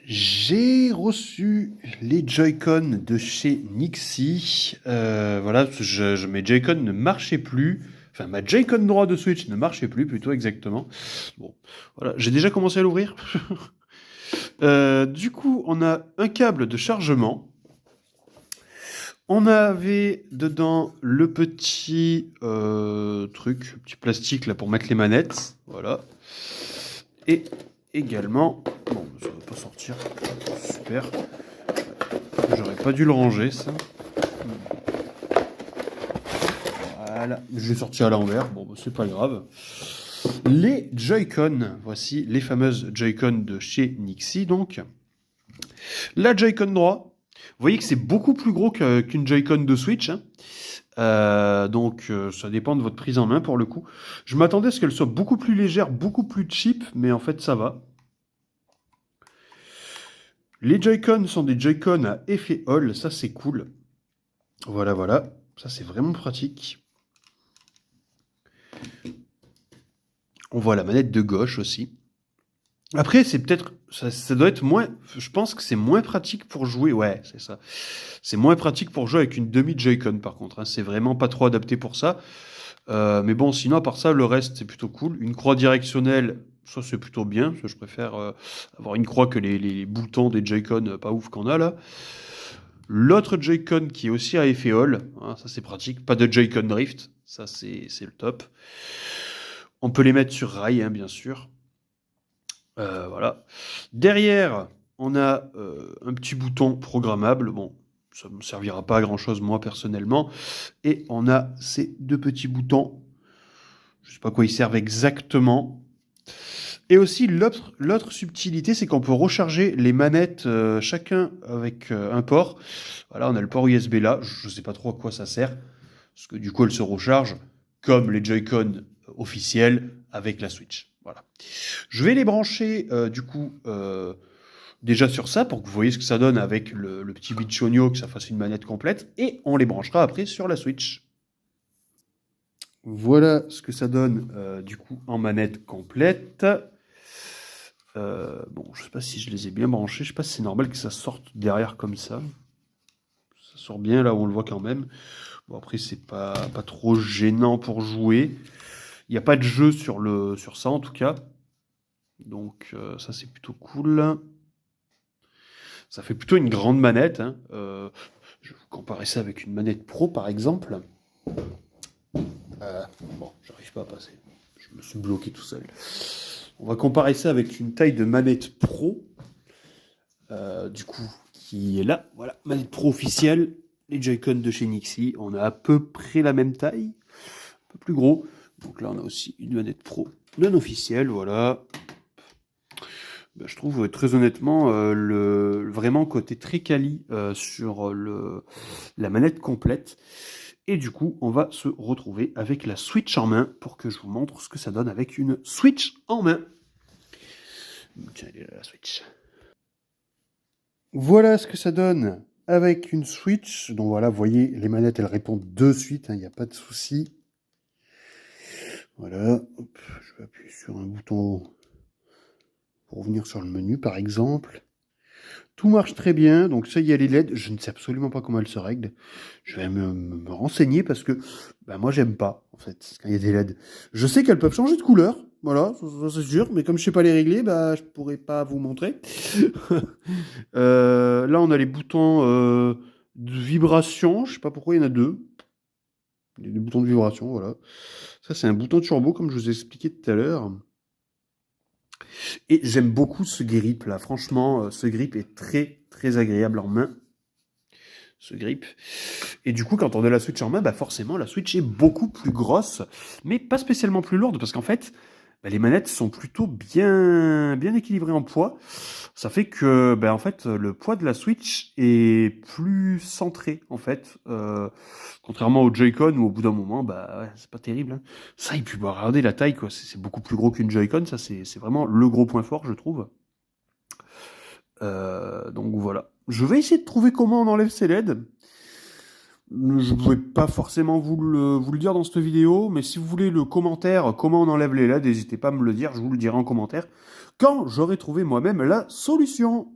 J'ai reçu les Joy-Con de chez Nixie. Voilà, mes Joy-Con ne marchaient plus. Enfin, ma Joy-Con droit de Switch ne marchait plus, plutôt exactement. Bon, voilà, j'ai déjà commencé à l'ouvrir. Du coup, on a un câble de chargement. On avait dedans le petit truc, petit plastique là pour mettre les manettes. Voilà. Et également, bon, ça va pas sortir. Super. J'aurais pas dû le ranger, ça. Voilà. Je l'ai sorti à l'envers. Bon, bah, c'est pas grave. Les Joy-Con. Voici les fameuses Joy-Con de chez Nixie, donc. La Joy-Con droit. Vous voyez que c'est beaucoup plus gros qu'une Joy-Con de Switch. Hein. Donc, ça dépend de votre prise en main, pour le coup. Je m'attendais à ce qu'elle soit beaucoup plus légère, beaucoup plus cheap, mais en fait, ça va. Les Joy-Con sont des Joy-Con à effet Hall, ça c'est cool. Voilà, voilà. Ça c'est vraiment pratique. On voit la manette de gauche aussi. Après, c'est peut-être... Ça doit être moins... Je pense que c'est moins pratique pour jouer. Ouais, c'est ça. C'est moins pratique pour jouer avec une demi-Joy-Con, par contre. Hein. C'est vraiment pas trop adapté pour ça. Mais bon, sinon, à part ça, le reste, c'est plutôt cool. Une croix directionnelle, ça, c'est plutôt bien. Parce que je préfère avoir une croix que les boutons des Joy-Con pas ouf qu'on a, là. L'autre Joy-Con qui est aussi à effet Hall. Hein, ça, c'est pratique. Pas de Joy-Con Drift. Ça, c'est le top. On peut les mettre sur rail, hein, bien sûr. Voilà. Derrière, on a un petit bouton programmable. Bon, ça ne me servira pas à grand-chose, moi, personnellement. Et on a ces deux petits boutons. Je ne sais pas à quoi ils servent exactement. Et aussi, l'autre subtilité, c'est qu'on peut recharger les manettes chacun avec un port. Voilà, on a le port USB là. Je ne sais pas trop à quoi ça sert. Parce que du coup, elle se recharge comme les Joy-Con officiels avec la Switch. Voilà. Je vais les brancher déjà sur ça pour que vous voyez ce que ça donne avec le petit Bichonio, que ça fasse une manette complète. Et on les branchera après sur la Switch. Voilà ce que ça donne du coup en manette complète. Bon, je sais pas si je les ai bien branchés. Je sais pas si c'est normal que ça sorte derrière comme ça. Ça sort bien là où on le voit quand même. Bon, après, c'est pas trop gênant pour jouer. Il n'y a pas de jeu sur ça en tout cas. Donc ça c'est plutôt cool. Ça fait plutôt une grande manette. Hein. Je vais vous comparer ça avec une manette pro par exemple. Bon, j'arrive pas à passer. Je me suis bloqué tout seul. On va comparer ça avec une taille de manette pro. Du coup, qui est là. Voilà, manette pro officielle. Les Joy-Con de chez Nixie. On a à peu près la même taille. Un peu plus gros. Donc là, on a aussi une manette pro non officielle. Voilà. Ben, je trouve très honnêtement vraiment côté très quali sur la manette complète. Et du coup, on va se retrouver avec la Switch en main pour que je vous montre ce que ça donne avec une Switch en main. Tiens, elle est là, la Switch. Voilà ce que ça donne avec une Switch. Donc voilà, vous voyez, les manettes, elles répondent de suite, il n'y a pas de souci. Voilà, hop, je vais appuyer sur un bouton pour revenir sur le menu, par exemple. Tout marche très bien, donc ça, il y a les LED. Je ne sais absolument pas comment elles se règlent. Je vais me renseigner parce que moi, j'aime pas, en fait, quand il y a des LED. Je sais qu'elles peuvent changer de couleur, voilà, ça c'est sûr, mais comme je sais pas les régler, je pourrais pas vous montrer. Là, on a les boutons de vibration. Je sais pas pourquoi il y en a deux. Il y a des boutons de vibration, voilà. Ça, c'est un bouton turbo, comme je vous ai expliqué tout à l'heure. Et j'aime beaucoup ce grip là, franchement, ce grip est très très agréable en main. Ce grip. Et du coup, quand on a la Switch en main, forcément la Switch est beaucoup plus grosse, mais pas spécialement plus lourde, parce qu'en fait, les manettes sont plutôt bien équilibrées en poids. Ça fait que en fait, le poids de la Switch est plus centré, en fait. Contrairement au Joy-Con, où au bout d'un moment, ouais, c'est pas terrible. Hein. Ça, et puis regardez la taille, quoi. C'est beaucoup plus gros qu'une Joy-Con, ça c'est vraiment le gros point fort, je trouve. Donc voilà. Je vais essayer de trouver comment on enlève ces LED. Je ne pouvais pas forcément vous le dire dans cette vidéo, mais si vous voulez le commentaire, comment on enlève les LED, n'hésitez pas à me le dire, je vous le dirai en commentaire, quand j'aurai trouvé moi-même la solution.